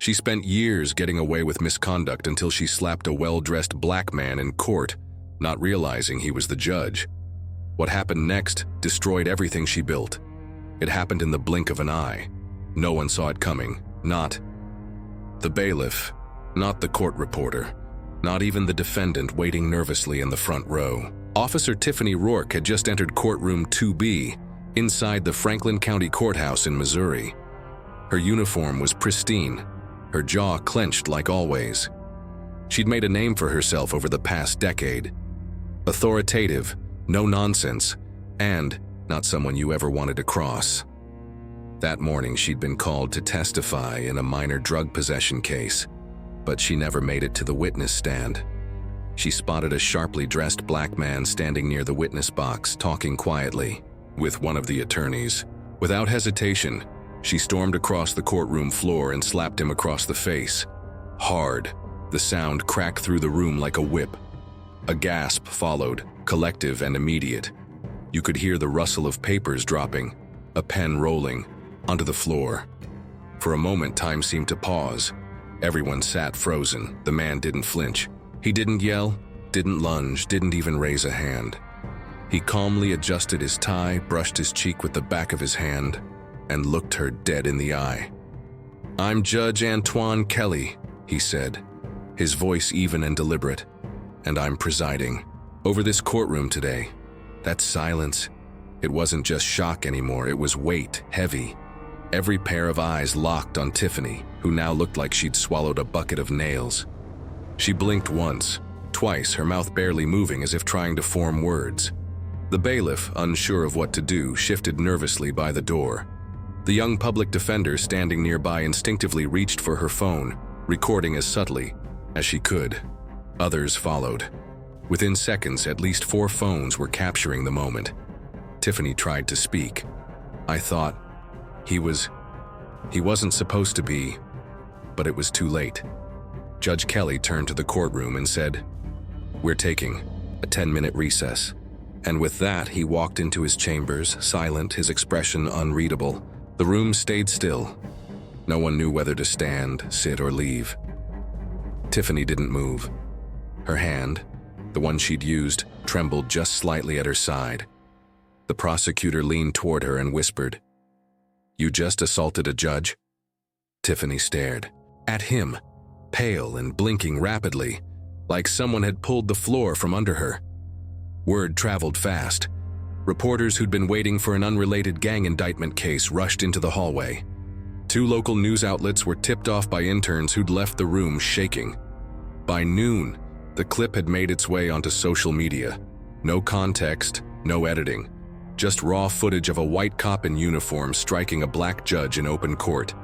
She spent years getting away with misconduct until she slapped a well-dressed black man in court, not realizing he was the judge. What happened next destroyed everything she built. It happened in the blink of an eye. No one saw it coming, not the bailiff, not the court reporter, not even the defendant waiting nervously in the front row. Officer Tiffany Rourke had just entered Courtroom 2B, inside the Franklin County Courthouse in Missouri. Her uniform was pristine, her jaw clenched like always. She'd made a name for herself over the past decade. Authoritative, no nonsense, and not someone you ever wanted to cross. That morning she'd been called to testify in a minor drug possession case, but she never made it to the witness stand. She spotted a sharply dressed black man standing near the witness box, talking quietly with one of the attorneys. Without hesitation, she stormed across the courtroom floor and slapped him across the face. Hard, the sound cracked through the room like a whip. A gasp followed, collective and immediate. You could hear the rustle of papers dropping, a pen rolling, onto the floor. For a moment, time seemed to pause. Everyone sat frozen. The man didn't flinch. He didn't yell, didn't lunge, didn't even raise a hand. He calmly adjusted his tie, brushed his cheek with the back of his hand, and looked her dead in the eye. "I'm Judge Antoine Kelly," he said, his voice even and deliberate, "and I'm presiding over this courtroom today." That silence, it wasn't just shock anymore, it was weight, heavy. Every pair of eyes locked on Tiffany, who now looked like she'd swallowed a bucket of nails. She blinked once, twice, her mouth barely moving as if trying to form words. The bailiff, unsure of what to do, shifted nervously by the door. The young public defender standing nearby instinctively reached for her phone, recording as subtly as she could. Others followed. Within seconds, at least 4 phones were capturing the moment. Tiffany tried to speak. "I thought he wasn't supposed to be," but it was too late. Judge Kelly turned to the courtroom and said, "We're taking a 10-minute recess." And with that, he walked into his chambers, silent, his expression unreadable. The room stayed still. No one knew whether to stand, sit, or leave. Tiffany didn't move. Her hand, the one she'd used, trembled just slightly at her side. The prosecutor leaned toward her and whispered, "You just assaulted a judge?" Tiffany stared at him, pale and blinking rapidly, like someone had pulled the floor from under her. Word traveled fast. Reporters who'd been waiting for an unrelated gang indictment case rushed into the hallway. 2 local news outlets were tipped off by interns who'd left the room shaking. By noon, the clip had made its way onto social media. No context, no editing, just raw footage of a white cop in uniform striking a black judge in open court.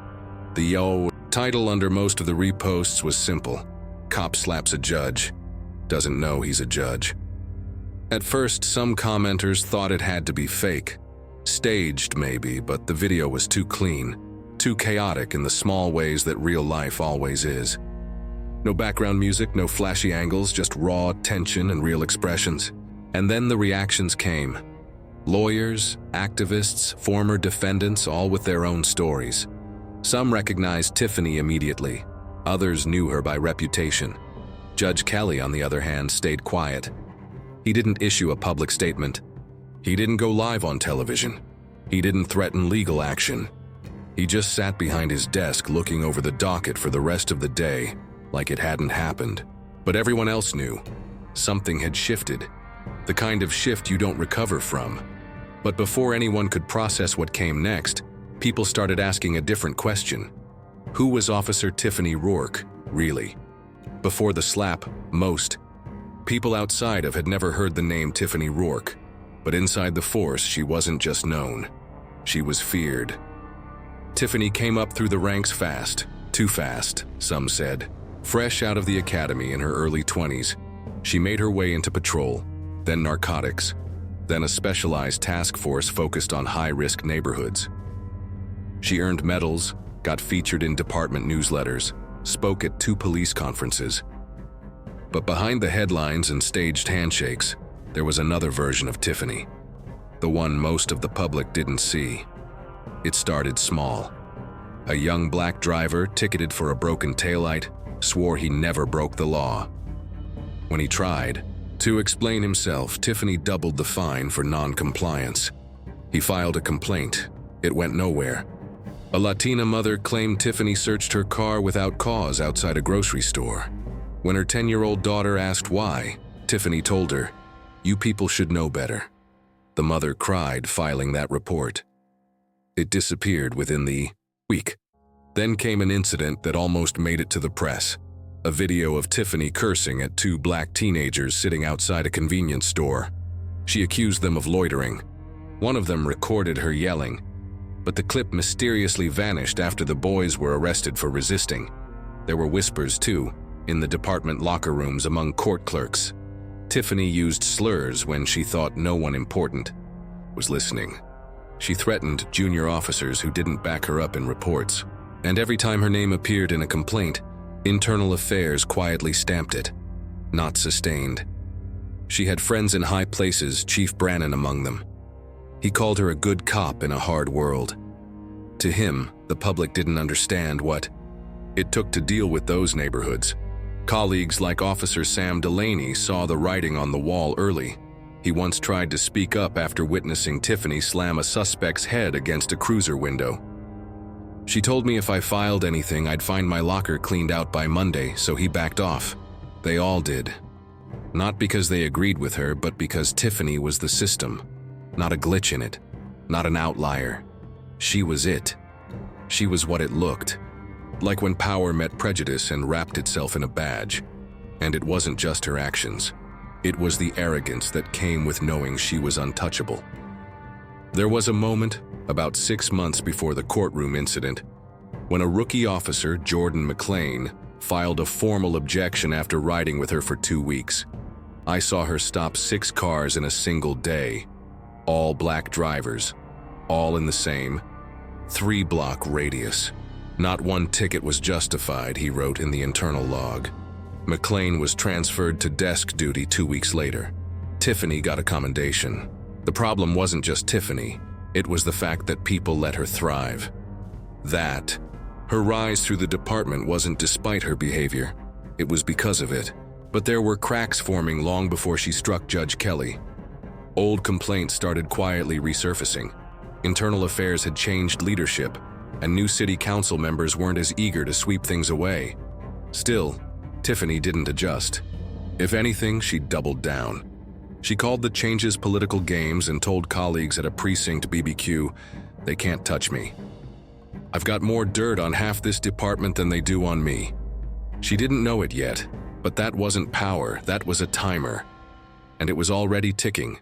The title under most of the reposts was simple: "Cop slaps a judge, doesn't know he's a judge." At first, some commenters thought it had to be fake. Staged, maybe, but the video was too clean, too chaotic in the small ways that real life always is. No background music, no flashy angles, just raw tension and real expressions. And then the reactions came. Lawyers, activists, former defendants, all with their own stories. Some recognized Tiffany immediately. Others knew her by reputation. Judge Kelly, on the other hand, stayed quiet. He didn't issue a public statement. He didn't go live on television. He didn't threaten legal action. He just sat behind his desk looking over the docket for the rest of the day, like it hadn't happened. But everyone else knew. Something had shifted. The kind of shift you don't recover from. But before anyone could process what came next, people started asking a different question. Who was Officer Tiffany Rourke, really? Before the slap, most people outside of had never heard the name Tiffany Rourke, but inside the force, she wasn't just known. She was feared. Tiffany came up through the ranks fast, too fast, some said. Fresh out of the academy in her early 20s, she made her way into patrol, then narcotics, then a specialized task force focused on high-risk neighborhoods. She earned medals, got featured in department newsletters, spoke at 2 police conferences. But behind the headlines and staged handshakes, there was another version of Tiffany, the one most of the public didn't see. It started small. A young black driver, ticketed for a broken taillight, swore he never broke the law. When he tried to explain himself, Tiffany doubled the fine for non-compliance. He filed a complaint. It went nowhere. A Latina mother claimed Tiffany searched her car without cause outside a grocery store. When her 10-year-old daughter asked why, Tiffany told her, "You people should know better." The mother cried, filing that report. It disappeared within the week. Then came an incident that almost made it to the press. A video of Tiffany cursing at two black teenagers sitting outside a convenience store. She accused them of loitering. One of them recorded her yelling, but the clip mysteriously vanished after the boys were arrested for resisting. There were whispers, too, in the department locker rooms among court clerks. Tiffany used slurs when she thought no one important was listening. She threatened junior officers who didn't back her up in reports. And every time her name appeared in a complaint, Internal Affairs quietly stamped it. Not sustained. She had friends in high places, Chief Brannon among them. He called her a good cop in a hard world. To him, the public didn't understand what it took to deal with those neighborhoods. Colleagues like Officer Sam Delaney saw the writing on the wall early. He once tried to speak up after witnessing Tiffany slam a suspect's head against a cruiser window. She told me if I filed anything, I'd find my locker cleaned out by Monday, so he backed off. They all did. Not because they agreed with her, but because Tiffany was the system. Not a glitch in it. Not an outlier. She was it. She was what it looked. Like when power met prejudice and wrapped itself in a badge. And it wasn't just her actions. It was the arrogance that came with knowing she was untouchable. There was a moment, about 6 months before the courtroom incident, when a rookie officer, Jordan McLean, filed a formal objection after riding with her for 2 weeks. I saw her stop 6 cars in a single day. All black drivers, all in the same 3-block radius. Not one ticket was justified, he wrote in the internal log. McLean was transferred to desk duty 2 weeks later. Tiffany got a commendation. The problem wasn't just Tiffany, it was the fact that people let her thrive. That, her rise through the department wasn't despite her behavior, it was because of it. But there were cracks forming long before she struck Judge Kelly. Old complaints started quietly resurfacing. Internal Affairs had changed leadership, and new city council members weren't as eager to sweep things away. Still, Tiffany didn't adjust. If anything, she doubled down. She called the changes political games and told colleagues at a precinct BBQ, "They can't touch me. I've got more dirt on half this department than they do on me." She didn't know it yet, but that wasn't power, that was a timer. And it was already ticking.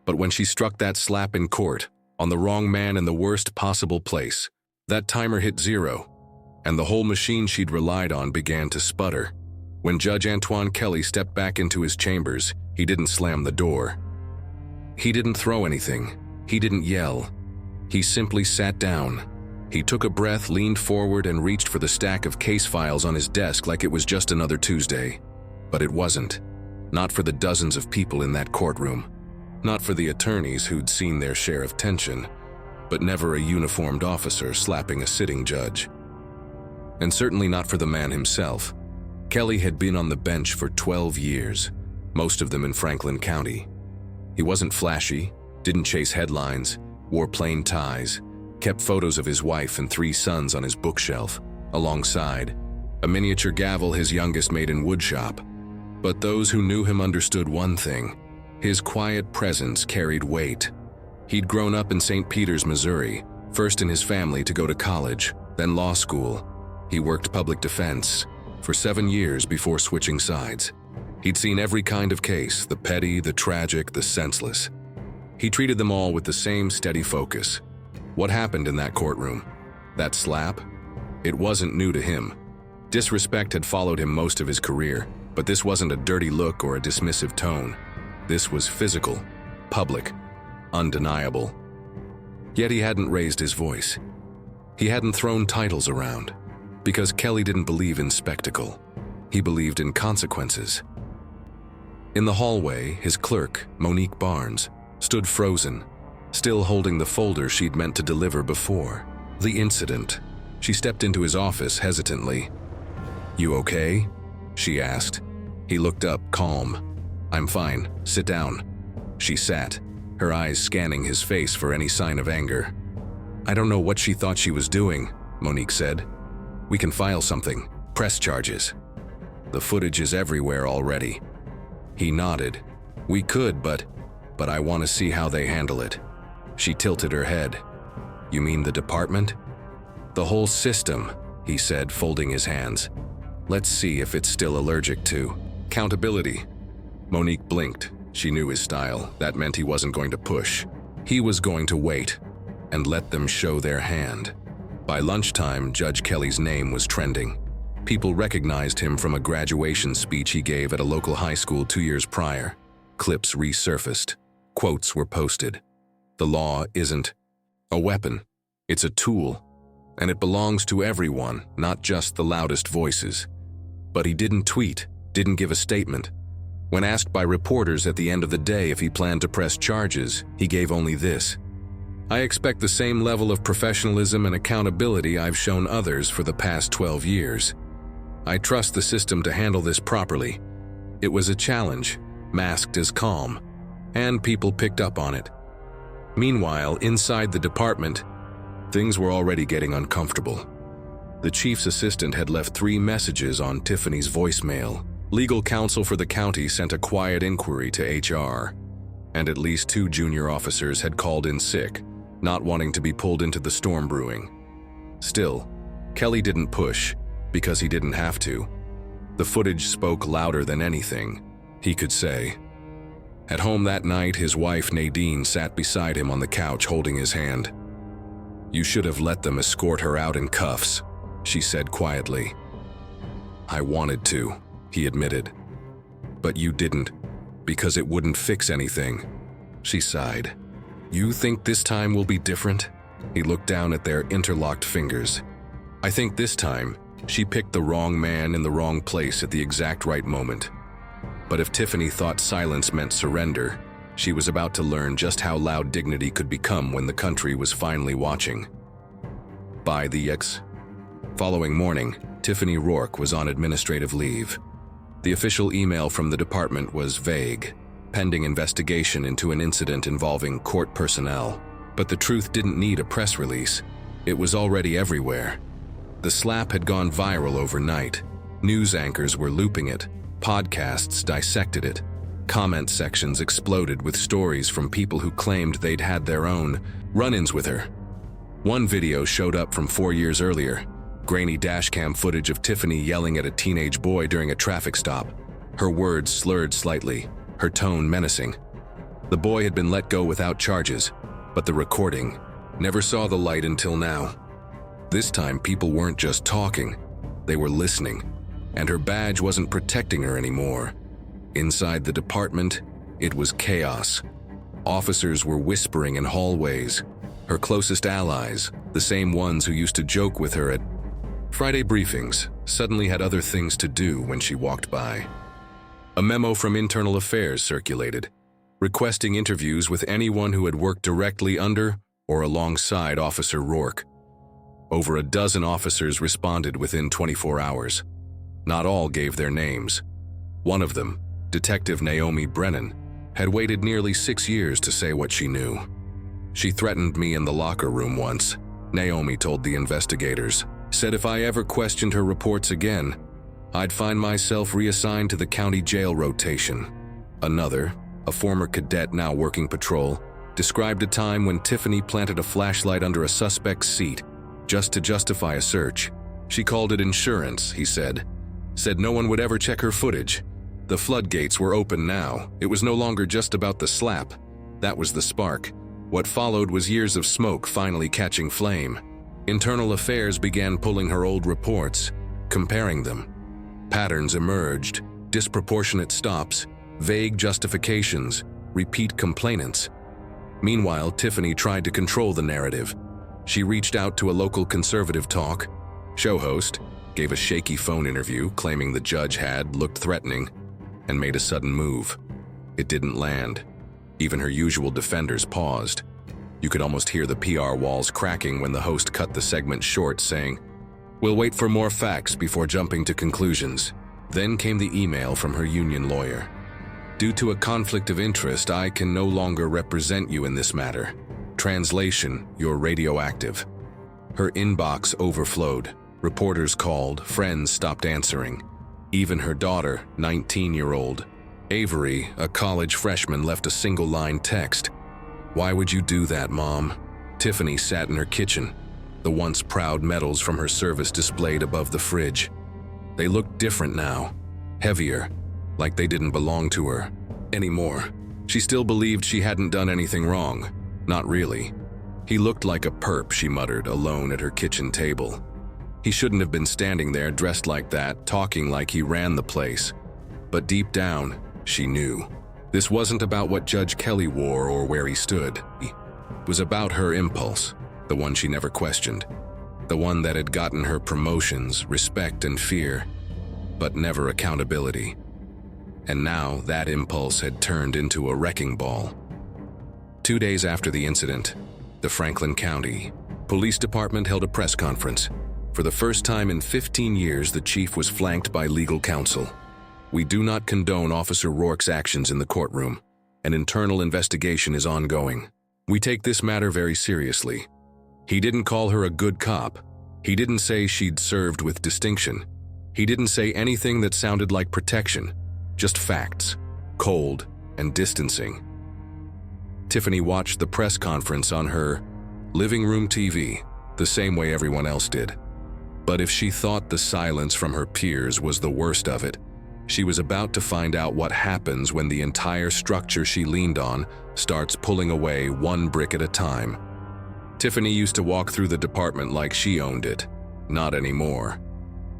But when she struck that slap in court, on the wrong man in the worst possible place, that timer hit 0, and the whole machine she'd relied on began to sputter. When Judge Antoine Kelly stepped back into his chambers, he didn't slam the door. He didn't throw anything. He didn't yell. He simply sat down. He took a breath, leaned forward, and reached for the stack of case files on his desk like it was just another Tuesday. But it wasn't. Not for the dozens of people in that courtroom. Not for the attorneys who'd seen their share of tension, but never a uniformed officer slapping a sitting judge. And certainly not for the man himself. Kelly had been on the bench for 12 years, most of them in Franklin County. He wasn't flashy, didn't chase headlines, wore plain ties, kept photos of his wife and 3 sons on his bookshelf, alongside a miniature gavel his youngest made in woodshop. But those who knew him understood one thing: his quiet presence carried weight. He'd grown up in St. Peters, Missouri, first in his family to go to college, then law school. He worked public defense for 7 years before switching sides. He'd seen every kind of case, the petty, the tragic, the senseless. He treated them all with the same steady focus. What happened in that courtroom? That slap? It wasn't new to him. Disrespect had followed him most of his career, but this wasn't a dirty look or a dismissive tone. This was physical, public, undeniable. Yet he hadn't raised his voice. He hadn't thrown titles around, because Kelly didn't believe in spectacle. He believed in consequences. In the hallway, his clerk, Monique Barnes, stood frozen, still holding the folder she'd meant to deliver before. The incident. She stepped into his office hesitantly. "You okay?" she asked. He looked up, calm. "I'm fine. Sit down." She sat, her eyes scanning his face for any sign of anger. "I don't know what she thought she was doing," Monique said. "We can file something. Press charges. The footage is everywhere already." He nodded. "We could, but I want to see how they handle it." She tilted her head. "You mean the department?" "The whole system," he said, folding his hands. "Let's see if it's still allergic to accountability." Monique blinked. She knew his style. That meant he wasn't going to push. He was going to wait and let them show their hand. By lunchtime, Judge Kelly's name was trending. People recognized him from a graduation speech he gave at a local high school 2 years prior. Clips resurfaced. Quotes were posted. The law isn't a weapon. It's a tool, and it belongs to everyone, not just the loudest voices. But he didn't tweet, didn't give a statement. When asked by reporters at the end of the day if he planned to press charges, he gave only this: "I expect the same level of professionalism and accountability I've shown others for the past 12 years. I trust the system to handle this properly." It was a challenge, masked as calm, and people picked up on it. Meanwhile, inside the department, things were already getting uncomfortable. The chief's assistant had left 3 messages on Tiffany's voicemail. Legal counsel for the county sent a quiet inquiry to HR, and at least 2 junior officers had called in sick, not wanting to be pulled into the storm brewing. Still, Kelly didn't push, because he didn't have to. The footage spoke louder than anything he could say. At home that night, his wife Nadine sat beside him on the couch holding his hand. "You should have let them escort her out in cuffs," she said quietly. "I wanted to," he admitted. "But you didn't, because it wouldn't fix anything." She sighed. "You think this time will be different?" He looked down at their interlocked fingers. "I think this time, she picked the wrong man in the wrong place at the exact right moment." But if Tiffany thought silence meant surrender, she was about to learn just how loud dignity could become when the country was finally watching. By the following morning, Tiffany Rourke was on administrative leave. The official email from the department was vague, pending investigation into an incident involving court personnel. But the truth didn't need a press release. It was already everywhere. The slap had gone viral overnight. News anchors were looping it. Podcasts dissected it. Comment sections exploded with stories from people who claimed they'd had their own run-ins with her. One video showed up from 4 years earlier. Grainy dashcam footage of Tiffany yelling at a teenage boy during a traffic stop. Her words slurred slightly, her tone menacing. The boy had been let go without charges, but the recording never saw the light until now. This time, people weren't just talking, they were listening, and her badge wasn't protecting her anymore. Inside the department, it was chaos. Officers were whispering in hallways. Her closest allies, the same ones who used to joke with her at Friday briefings, suddenly had other things to do when she walked by. A memo from Internal Affairs circulated, requesting interviews with anyone who had worked directly under or alongside Officer Rourke. Over a dozen officers responded within 24 hours. Not all gave their names. One of them, Detective Naomi Brennan, had waited nearly 6 years to say what she knew. "She threatened me in the locker room once," Naomi told the investigators. "Said if I ever questioned her reports again, I'd find myself reassigned to the county jail rotation." Another, a former cadet now working patrol, described a time when Tiffany planted a flashlight under a suspect's seat just to justify a search. "She called it insurance," he said. Said no one would ever check her footage. The floodgates were open now. It was no longer just about the slap. That was the spark. What followed was years of smoke finally catching flame. Internal Affairs began pulling her old reports, comparing them. Patterns emerged: disproportionate stops, vague justifications, repeat complainants. Meanwhile, Tiffany tried to control the narrative. She reached out to a local conservative talk show host, gave a shaky phone interview claiming the judge had looked threatening, and made a sudden move. It didn't land. Even her usual defenders paused. You could almost hear the PR walls cracking when the host cut the segment short, saying, We'll wait for more facts before jumping to conclusions. Then came the email from her union lawyer. Due to a conflict of interest, I can no longer represent you in this matter. Translation, you're radioactive. Her inbox overflowed. Reporters called, friends stopped answering. Even her daughter, 19-year-old Avery, a college freshman, left a single-line text. Why would you do that, Mom? Tiffany sat in her kitchen, the once proud medals from her service displayed above the fridge. They looked different now, heavier, like they didn't belong to her anymore. She still believed she hadn't done anything wrong. Not really. He looked like a perp, she muttered, alone at her kitchen table. He shouldn't have been standing there dressed like that, talking like he ran the place. But deep down, she knew. This wasn't about what Judge Kelly wore or where he stood. It was about her impulse, the one she never questioned. The one that had gotten her promotions, respect, and fear, but never accountability. And now that impulse had turned into a wrecking ball. 2 days after the incident, the Franklin County Police Department held a press conference. For the first time in 15 years, the chief was flanked by legal counsel. We do not condone Officer Rourke's actions in the courtroom. An internal investigation is ongoing. We take this matter very seriously. He didn't call her a good cop. He didn't say she'd served with distinction. He didn't say anything that sounded like protection. Just facts, cold and distancing. Tiffany watched the press conference on her living room TV, the same way everyone else did. But if she thought the silence from her peers was the worst of it, she was about to find out what happens when the entire structure she leaned on starts pulling away one brick at a time. Tiffany used to walk through the department like she owned it. Not anymore.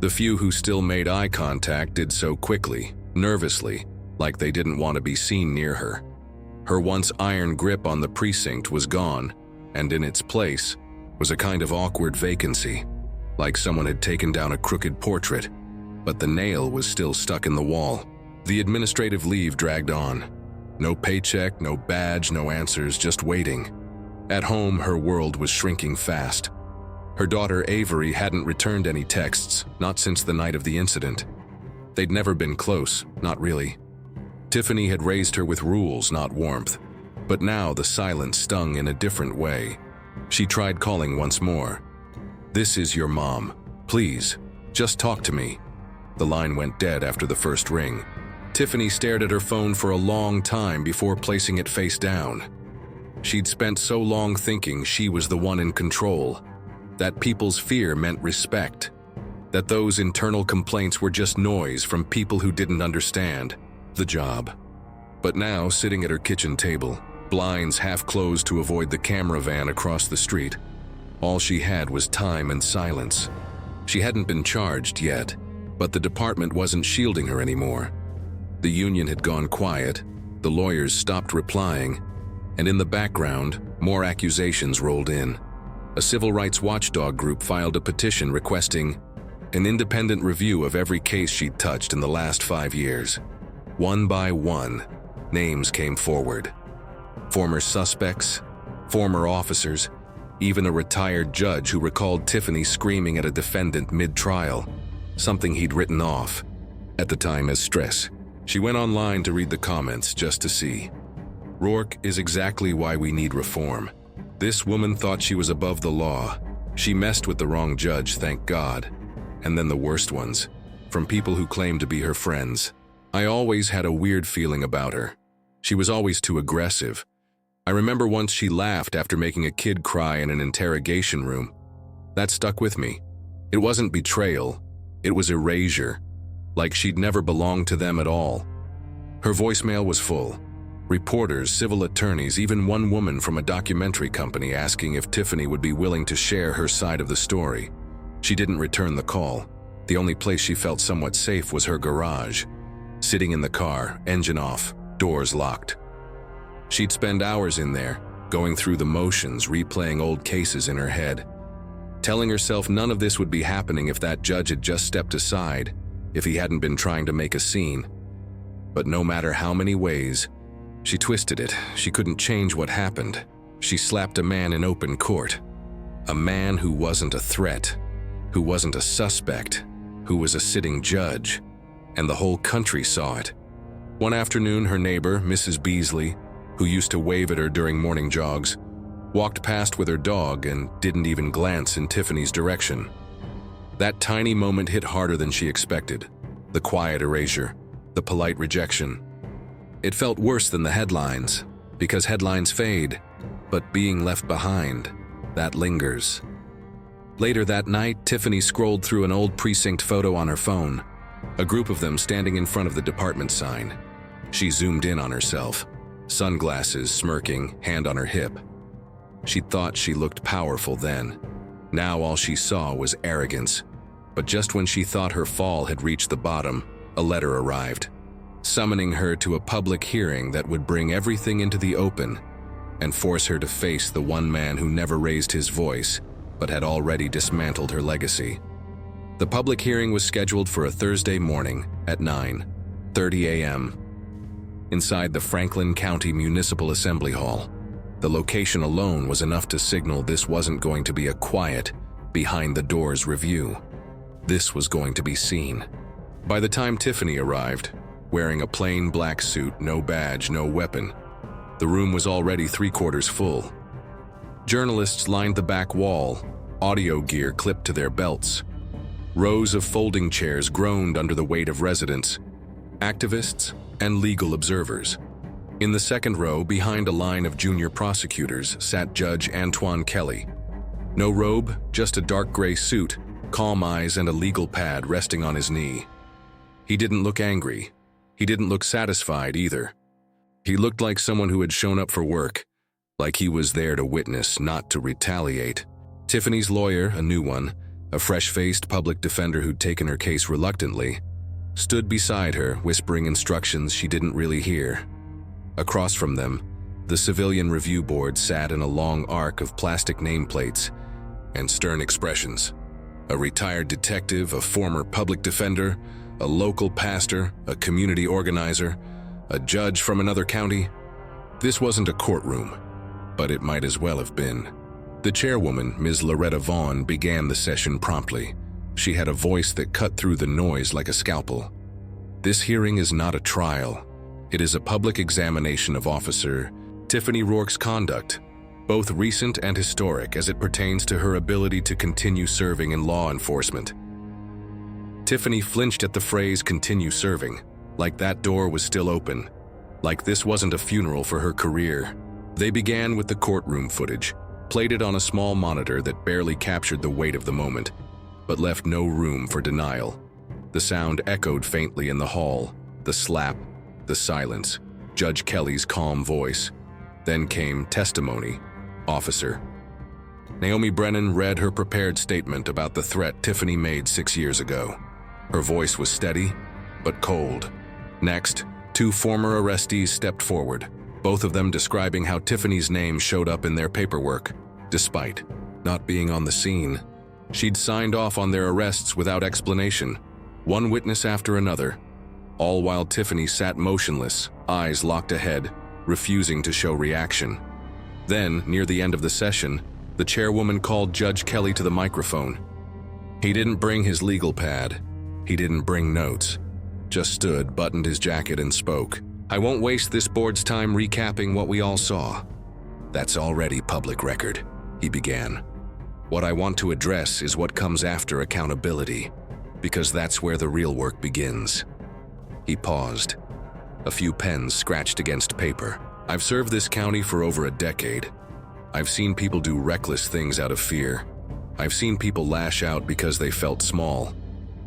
The few who still made eye contact did so quickly, nervously, like they didn't want to be seen near her. Her once iron grip on the precinct was gone, and in its place was a kind of awkward vacancy, like someone had taken down a crooked portrait, but the nail was still stuck in the wall. The administrative leave dragged on. No paycheck, no badge, no answers, just waiting. At home, her world was shrinking fast. Her daughter Avery hadn't returned any texts, not since the night of the incident. They'd never been close, not really. Tiffany had raised her with rules, not warmth. But now the silence stung in a different way. She tried calling once more. "This is your mom. Please, just talk to me." The line went dead after the first ring. Tiffany stared at her phone for a long time before placing it face down. She'd spent so long thinking she was the one in control, that people's fear meant respect, that those internal complaints were just noise from people who didn't understand the job. But now, sitting at her kitchen table, blinds half closed to avoid the camera van across the street, all she had was time and silence. She hadn't been charged yet, but the department wasn't shielding her anymore. The union had gone quiet, the lawyers stopped replying, and in the background, more accusations rolled in. A civil rights watchdog group filed a petition requesting an independent review of every case she'd touched in the last 5 years. One by one, names came forward. Former suspects, former officers, even a retired judge who recalled Tiffany screaming at a defendant mid-trial, something he'd written off, at the time, as stress. She went online to read the comments just to see. Rourke is exactly why we need reform. This woman thought she was above the law. She messed with the wrong judge, thank God. And then the worst ones, from people who claimed to be her friends. I always had a weird feeling about her. She was always too aggressive. I remember once she laughed after making a kid cry in an interrogation room. That stuck with me. It wasn't betrayal, it was erasure, like she'd never belonged to them at all. Her voicemail was full. Reporters, civil attorneys, even one woman from a documentary company asking if Tiffany would be willing to share her side of the story. She didn't return the call. The only place she felt somewhat safe was her garage. Sitting in the car, engine off, doors locked. She'd spend hours in there, going through the motions, replaying old cases in her head, telling herself none of this would be happening if that judge had just stepped aside, if he hadn't been trying to make a scene. But no matter how many ways she twisted it, she couldn't change what happened. She slapped a man in open court. A man who wasn't a threat. who wasn't a suspect, who was a sitting judge, and the whole country saw it. One afternoon, her neighbor, Mrs. Beasley, who used to wave at her during morning jogs, walked past with her dog and didn't even glance in Tiffany's direction. That tiny moment hit harder than she expected. The quiet erasure, the polite rejection. It felt worse than the headlines, because headlines fade, but being left behind, that lingers. Later that night, Tiffany scrolled through an old precinct photo on her phone, a group of them standing in front of the department sign. She zoomed in on herself, sunglasses, smirking, hand on her hip. She thought she looked powerful then. Now all she saw was arrogance. But just when she thought her fall had reached the bottom, a letter arrived, summoning her to a public hearing that would bring everything into the open and force her to face the one man who never raised his voice but had already dismantled her legacy. The public hearing was scheduled for a Thursday morning at 9:30 a.m. inside the Franklin County Municipal Assembly Hall. The location alone was enough to signal this wasn't going to be a quiet, behind-the-doors review. This was going to be seen. By the time Tiffany arrived, wearing a plain black suit, no badge, no weapon, the room was already three-quarters full. Journalists lined the back wall, audio gear clipped to their belts. Rows of folding chairs groaned under the weight of residents, activists, and legal observers. In the second row, behind a line of junior prosecutors, sat Judge Antoine Kelly. No robe, just a dark gray suit, calm eyes, and a legal pad resting on his knee. He didn't look angry. He didn't look satisfied either. He looked like someone who had shown up for work, like he was there to witness, not to retaliate. Tiffany's lawyer, a new one, a fresh-faced public defender who'd taken her case reluctantly, stood beside her, whispering instructions she didn't really hear. Across from them, the Civilian Review Board sat in a long arc of plastic nameplates and stern expressions. A retired detective, a former public defender, a local pastor, a community organizer, a judge from another county. This wasn't a courtroom, but it might as well have been. The chairwoman, Ms. Loretta Vaughn, began the session promptly. She had a voice that cut through the noise like a scalpel. This hearing is not a trial. It is a public examination of Officer Tiffany Rourke's conduct, both recent and historic as it pertains to her ability to continue serving in law enforcement. Tiffany flinched at the phrase "continue serving," like that door was still open, like this wasn't a funeral for her career. They began with the courtroom footage, played it on a small monitor that barely captured the weight of the moment, but left no room for denial. The sound echoed faintly in the hall, the slap, the silence, Judge Kelly's calm voice. Then came testimony. Officer Naomi Brennan read her prepared statement about the threat Tiffany made 6 years ago. Her voice was steady, but cold. Next, two former arrestees stepped forward, both of them describing how Tiffany's name showed up in their paperwork, despite not being on the scene. She'd signed off on their arrests without explanation, one witness after another, all while Tiffany sat motionless, eyes locked ahead, refusing to show reaction. Then, near the end of the session, the chairwoman called Judge Kelly to the microphone. He didn't bring his legal pad. He didn't bring notes. Just stood, buttoned his jacket, and spoke. "I won't waste this board's time recapping what we all saw. That's already public record," he began. "What I want to address is what comes after accountability, because that's where the real work begins." He paused. A few pens scratched against paper. "I've served this county for over a decade. I've seen people do reckless things out of fear. I've seen people lash out because they felt small.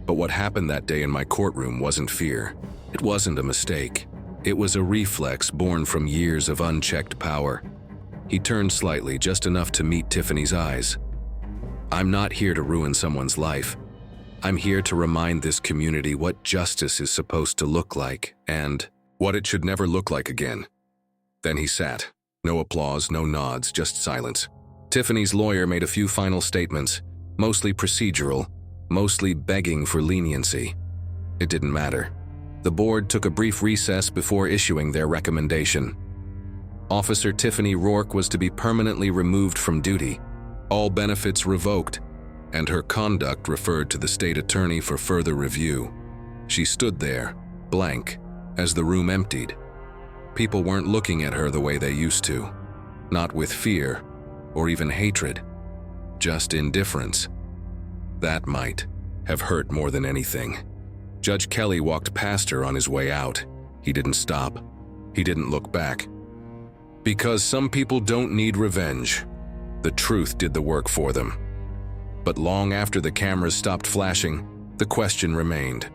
But what happened that day in my courtroom wasn't fear. It wasn't a mistake. It was a reflex born from years of unchecked power." He turned slightly, just enough to meet Tiffany's eyes. "I'm not here to ruin someone's life. I'm here to remind this community what justice is supposed to look like, and what it should never look like again." Then he sat. No applause, no nods, just silence. Tiffany's lawyer made a few final statements, mostly procedural, mostly begging for leniency. It didn't matter. The board took a brief recess before issuing their recommendation. Officer Tiffany Rourke was to be permanently removed from duty, all benefits revoked, and her conduct referred to the state attorney for further review. She stood there, blank, as the room emptied. People weren't looking at her the way they used to, not with fear or even hatred, just indifference. That might have hurt more than anything. Judge Kelly walked past her on his way out. He didn't stop. He didn't look back. Because some people don't need revenge. The truth did the work for them. But long after the cameras stopped flashing, the question remained.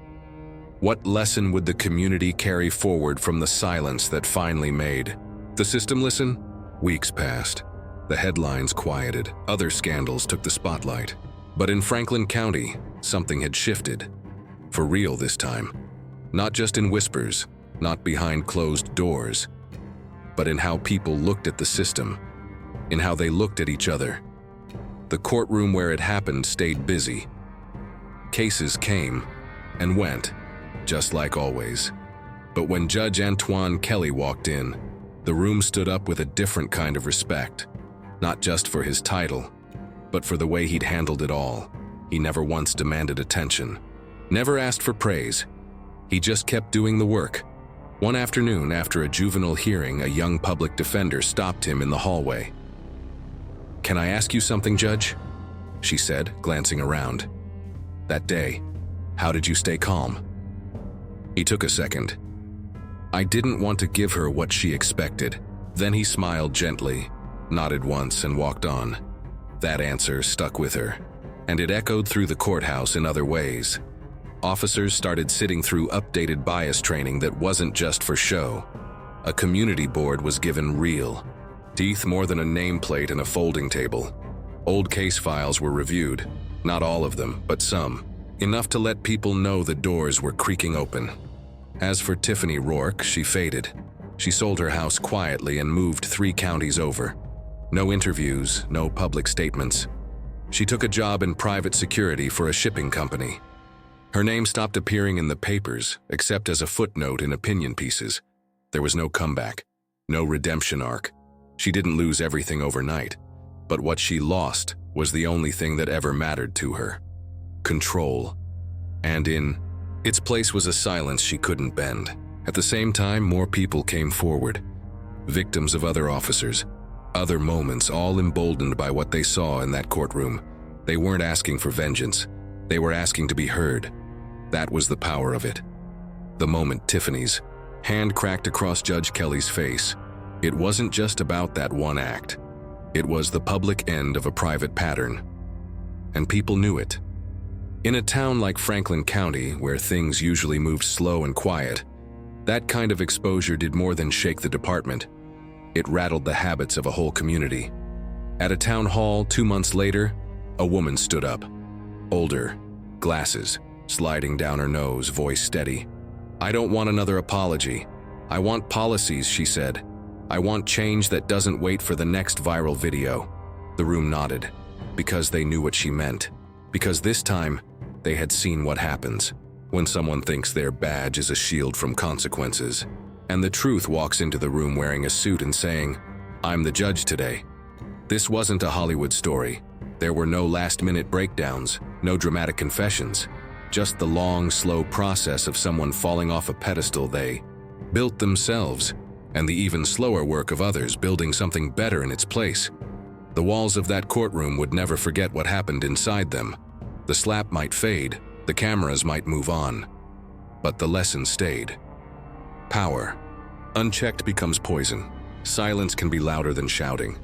What lesson would the community carry forward from the silence that finally made the system listen? Weeks passed. The headlines quieted. Other scandals took the spotlight. But in Franklin County, something had shifted. For real this time. Not just in whispers, not behind closed doors, but in how people looked at the system, in how they looked at each other. The courtroom where it happened stayed busy. Cases came and went, just like always. But when Judge Antoine Kelly walked in, the room stood up with a different kind of respect, not just for his title, but for the way he'd handled it all. He never once demanded attention, never asked for praise. He just kept doing the work. One afternoon, after a juvenile hearing, a young public defender stopped him in the hallway. "Can I ask you something, Judge?" she said, glancing around. "That day, how did you stay calm?" He took a second. I didn't want to give her what she expected. Then he smiled gently, nodded once, and walked on. That answer stuck with her, and it echoed through the courthouse in other ways. Officers started sitting through updated bias training that wasn't just for show. A community board was given real teeth, more than a nameplate and a folding table. Old case files were reviewed, not all of them, but some, enough to let people know the doors were creaking open. As for Tiffany Rourke, she faded. She sold her house quietly and moved 3 counties over. No interviews, no public statements. She took a job in private security for a shipping company. Her name stopped appearing in the papers, except as a footnote in opinion pieces. There was no comeback, no redemption arc. She didn't lose everything overnight, but what she lost was the only thing that ever mattered to her: control. And in its place was a silence she couldn't bend. At the same time, more people came forward, victims of other officers, other moments, all emboldened by what they saw in that courtroom. They weren't asking for vengeance. They were asking to be heard. That was the power of it. The moment Tiffany's hand cracked across Judge Kelly's face, it wasn't just about that one act. It was the public end of a private pattern. And people knew it. In a town like Franklin County, where things usually moved slow and quiet, that kind of exposure did more than shake the department. It rattled the habits of a whole community. At a town hall 2 months later, a woman stood up. Older, glasses sliding down her nose, voice steady. "I don't want another apology. I want policies," she said. "I want change that doesn't wait for the next viral video." The room nodded, because they knew what she meant. Because this time, they had seen what happens when someone thinks their badge is a shield from consequences. And the truth walks into the room wearing a suit and saying, "I'm the judge today." This wasn't a Hollywood story. There were no last-minute breakdowns, no dramatic confessions, just the long, slow process of someone falling off a pedestal they built themselves, and the even slower work of others building something better in its place. The walls of that courtroom would never forget what happened inside them. The slap might fade, the cameras might move on, but the lesson stayed. Power, unchecked, becomes poison. Silence can be louder than shouting.